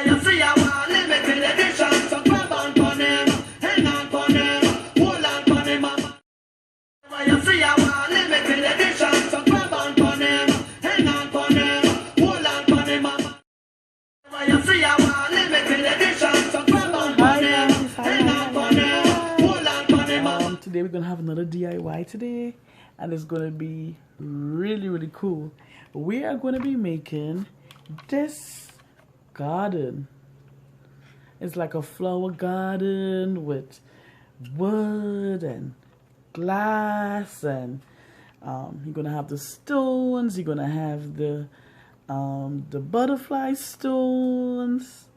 You see I want limited edition, so grab on for them, hang on for them, hold on for them, mama. You see I want limited edition, so grab on for them, hang on for them, hold on for them, mama. You see I want limited edition, so grab on for them, hang on for them, hold on for them, mama. Today we're gonna have another DIY today, and it's gonna be really cool. We are gonna be making this garden. It's like a flower garden with wood and glass, and you're gonna have the stones. You're gonna have the butterfly stones.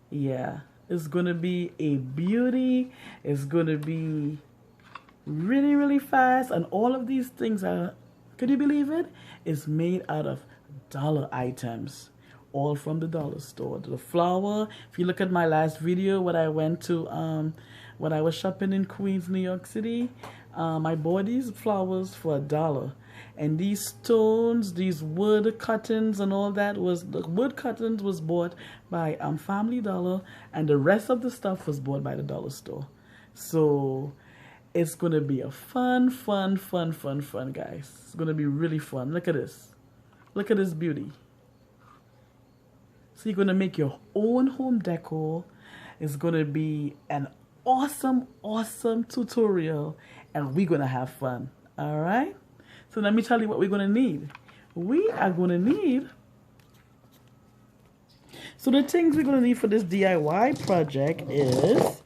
Yeah, it's gonna be a beauty. It's gonna be really fast, and all of these things are, could you believe it? It's made out of dollar items, all from the dollar store. The flour, if you look at my last video when I went to when I was shopping in Queens, New York City, I bought these flowers for $1, and these stones, these wood cuttings and all that, the wood cuttings was bought by Family Dollar, and the rest of the stuff was bought by the dollar store. So it's gonna be a fun, guys. It's gonna be really fun. Look at this. Look at this beauty. So you're gonna make your own home decor. It's gonna be an awesome tutorial, and we're gonna have fun. All right. So let me tell you what we're gonna need. We are gonna need. So the things we're gonna need for this DIY project is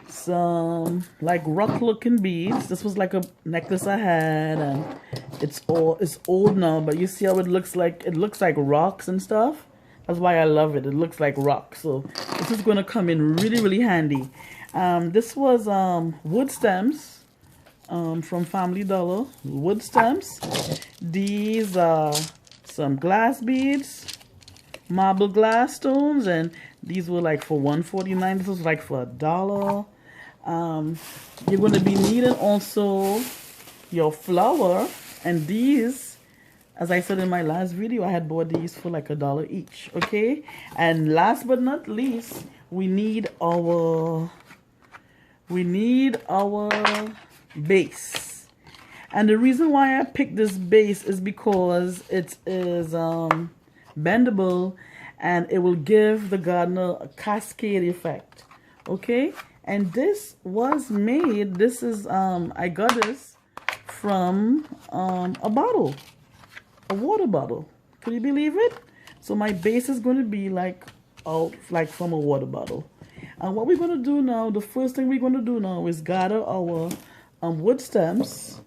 some like rock looking beads. This was like a necklace I had, and it's old now, but you see how it looks like rocks and stuff. That's why I love it. It looks like rock. So this is gonna come in really handy. This was wood stems from Family Dollar. Wood stems. These are some glass beads, marble glass stones, and these were like for $1.49. This was like for $1. You're going to be needing also your flour, and these, as I said in my last video, I had bought these for like $1 each. Okay, and last but not least, we need our base. And the reason why I picked this base is because it is bendable, and it will give the gardener a cascade effect. Okay, and this was made, this is I got this from a bottle, a water bottle. Can you believe it? So my base is going to be like from a water bottle. And what we're going to do now, the first thing we're going to do now is gather our wood stems,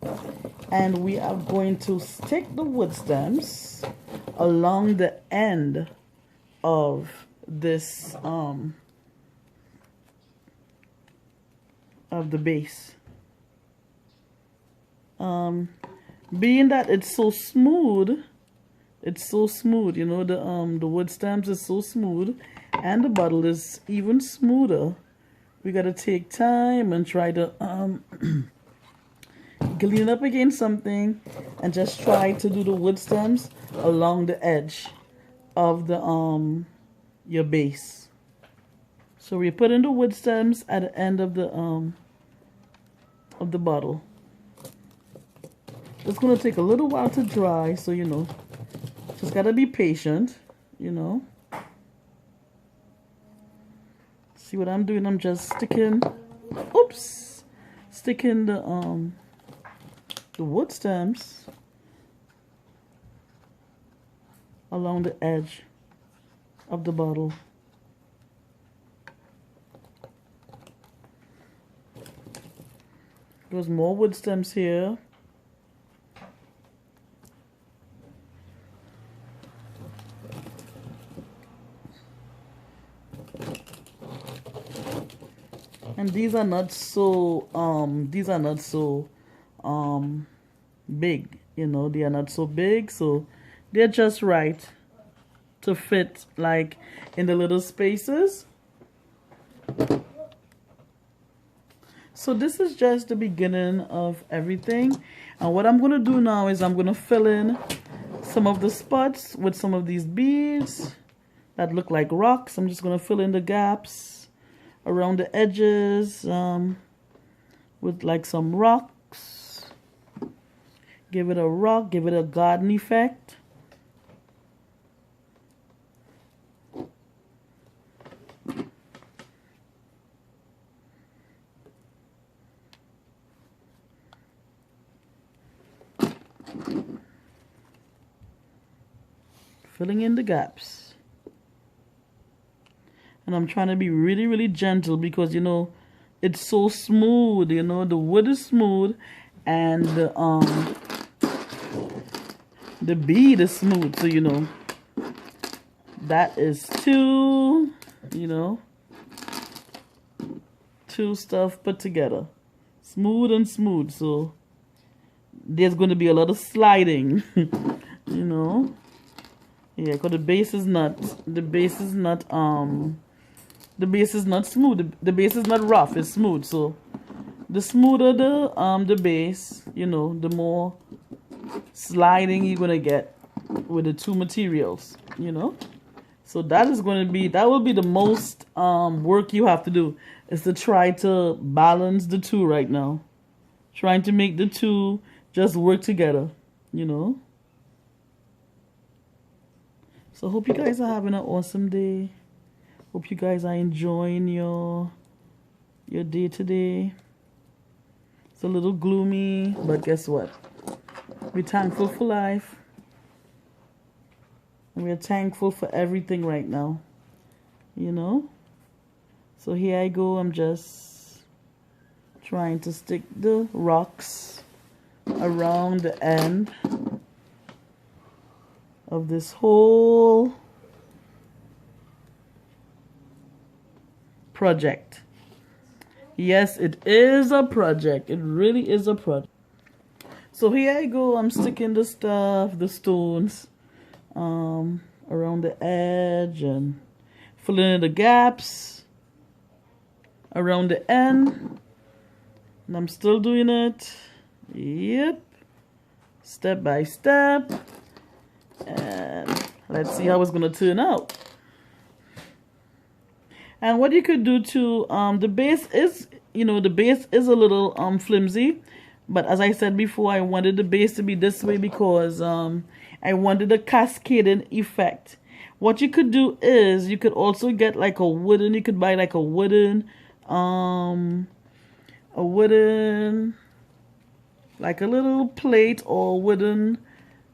and we are going to stick the wood stems along the end of this of the base. Being that it's so smooth, you know, the wood stems is so smooth, and the bottle is even smoother. We gotta take time and try to lean up against something and just try to do the wood stems along the edge of the your base. So we put in the wood stems at the end of the bottle. It's gonna take a little while to dry, so you know, just gotta be patient, you know. See what I'm doing? I'm just sticking the wood stems along the edge of the bottle. There's more wood stems here. And these are not so big, you know, they are not so big, so they're just right to fit like in the little spaces. So this is just the beginning of everything, and what I'm going to do now is I'm going to fill in some of the spots with some of these beads, that look like rocks. I'm just going to fill in the gaps around the edges with like some rocks. Give it a rock, give it a garden effect. Filling in the gaps. And I'm trying to be really, really gentle because, you know, it's so smooth, you know, the wood is smooth and the bead is smooth. So, you know, that is two, you know, two stuff put together. Smooth and smooth. So there's going to be a lot of sliding, you know. Yeah, because the base is not smooth. The base is not rough, it's smooth. So the smoother the base, you know, the more sliding you're gonna get with the two materials, you know. So that will be the most work you have to do, is to try to balance the two right now. Trying to make the two just work together, you know. So hope you guys are having an awesome day. Hope you guys are enjoying your day today. It's a little gloomy, but guess what? We're thankful for life. And we're thankful for everything right now. You know? So here I go. I'm just trying to stick the rocks around the end of this whole project. Yes, it is a project. It really is a project. So here I go. I'm sticking the stuff, the stones, around the edge and filling in the gaps around the end. And I'm still doing it. Yep. Step by step. And let's see how it's going to turn out. And what you could do to the base is, you know, the base is a little flimsy, but as I said before, I wanted the base to be this way because I wanted a cascading effect. What you could do is you could also get like you could buy like a wooden like a little plate or wooden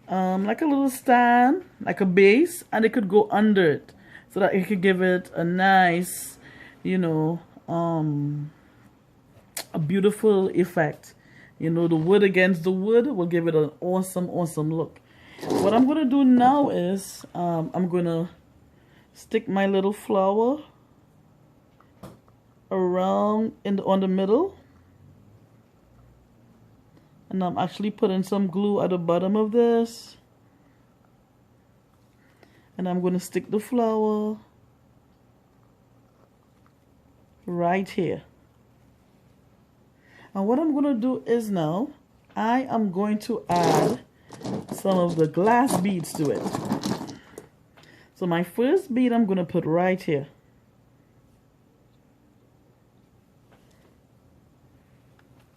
like a little stand, like a base, and it could go under it so that it could give it a nice, you know, a beautiful effect. You know, the wood against the wood will give it an awesome, awesome look. What I'm going to do now is I'm going to stick my little flower around on the middle. And I'm actually putting some glue at the bottom of this. And I'm going to stick the flower right here. And what I'm going to do is now, I am going to add some of the glass beads to it. So my first bead I'm going to put right here.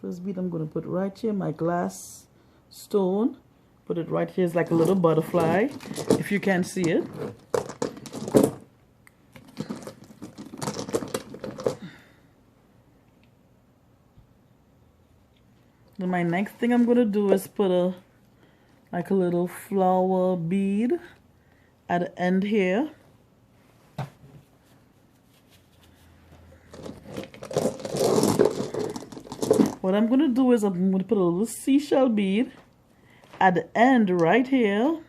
First bead I'm going to put right here, my glass stone. Put it right here. It's like a little butterfly, if you can see it. Then my next thing I'm going to do is put like a little flower bead at the end here. What I'm going to do is I'm going to put a little seashell bead at the end right here.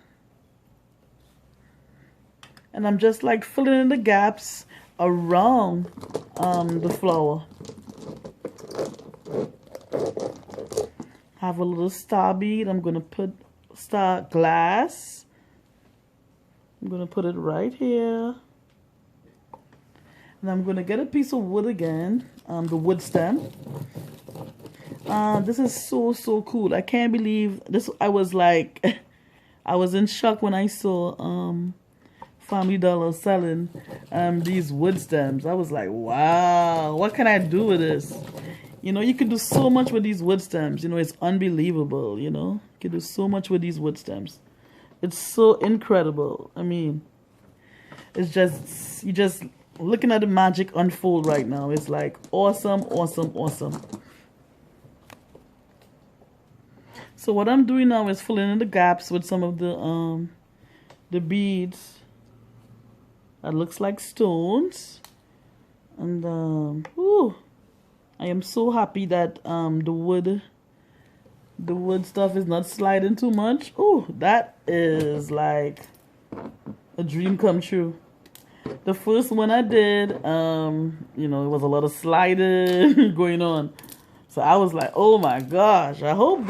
And I'm just like filling in the gaps around the flower. Have a little star bead. I'm going to put star glass. I'm going to put it right here. And I'm going to get a piece of wood again, the wood stem. This is so cool. I can't believe this. I was like, I was in shock when I saw Family Dollar selling these wood stems. I was like, wow, what can I do with this? You know, you can do so much with these wood stems. You know, it's unbelievable, you know. You can do so much with these wood stems. It's so incredible. I mean, it's just, you just looking at the magic unfold right now. It's like awesome, awesome, awesome. So what I'm doing now is filling in the gaps with some of the beads. That looks like stones. And ooh, I am so happy that the wood stuff is not sliding too much. Ooh, that is like a dream come true. The first one I did, you know, it was a lot of sliding going on. So I was like, oh my gosh, I hope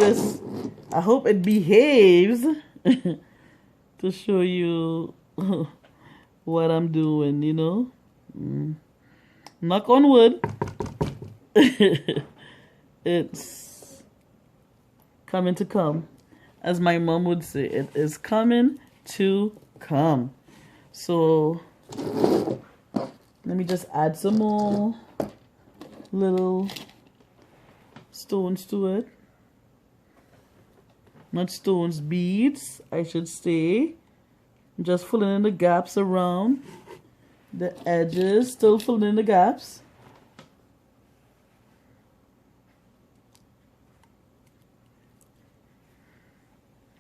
it behaves to show you what I'm doing, you know. Knock on wood. It's coming to come. As my mom would say, it is coming to come. So let me just add some more little stones to it. Not stones, beads, I should say. Just filling in the gaps around the edges, still filling in the gaps.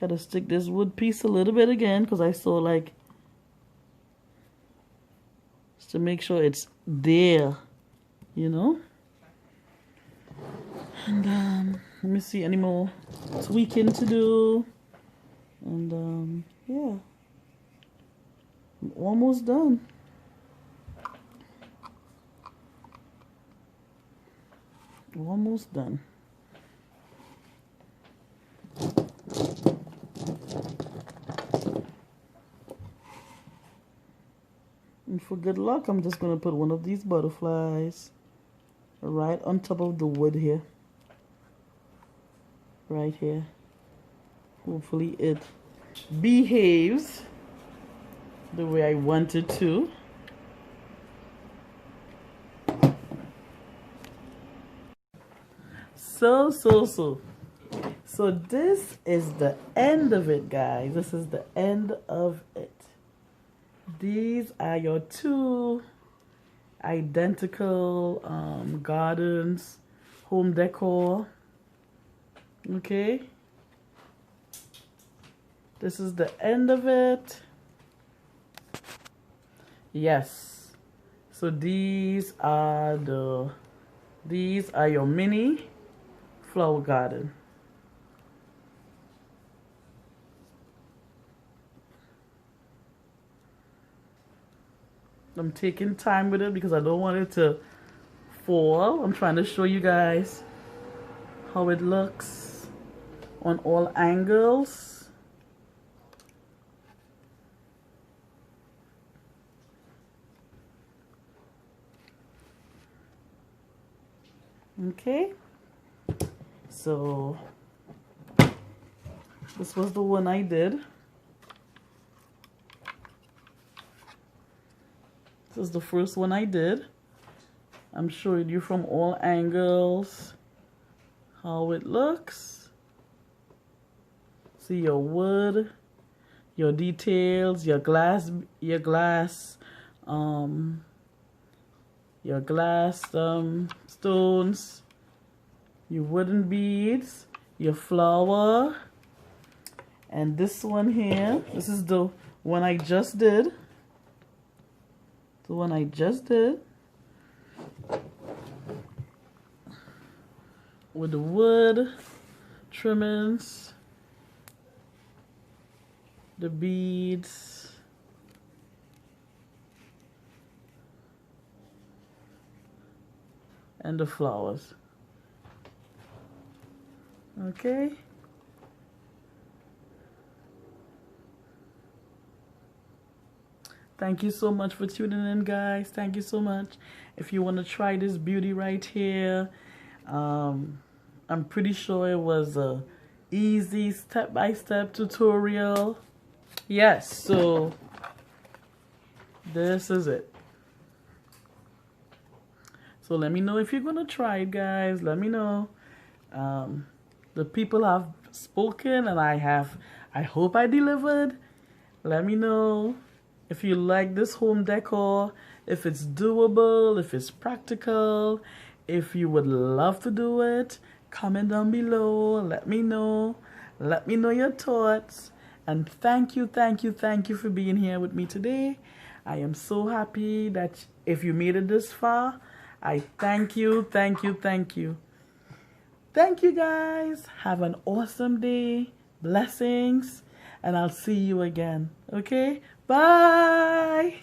Gotta stick this wood piece a little bit again because I saw like, just to make sure it's there, you know. And let me see, any more tweaking to do. And yeah, I'm almost done. Almost done. And for good luck, I'm just gonna put one of these butterflies right on top of the wood here. Right here. Hopefully it behaves the way I want it to. So this is the end of it, guys. This is the end of it. These are your two identical gardens, home decor. Okay. This is the end of it. Yes. So these are your mini flower garden. I'm taking time with it because I don't want it to fall. I'm trying to show you guys how it looks on all angles. Okay, so this was the one I did. This is the first one I did. I'm showing you from all angles how it looks. See your wood, your details, your glass stones, your wooden beads, your flower, and this one here. This is the one I just did. The one I just did. With the wood trimmings, the beads, and the flowers. Okay. Thank you so much for tuning in, guys. Thank you so much. If you want to try this beauty right here, I'm pretty sure it was a easy step-by-step tutorial. Yes, so This is it. So let me know if you're gonna try it, guys. Let me know. The people have spoken, and I hope I delivered. Let me know if you like this home decor, if it's doable, if it's practical, if you would love to do it. Comment down below. Let me know. Let me know your thoughts. And thank you for being here with me today. I am so happy that if you made it this far, I thank you. Thank you, guys. Have an awesome day. Blessings. And I'll see you again. Okay? Bye.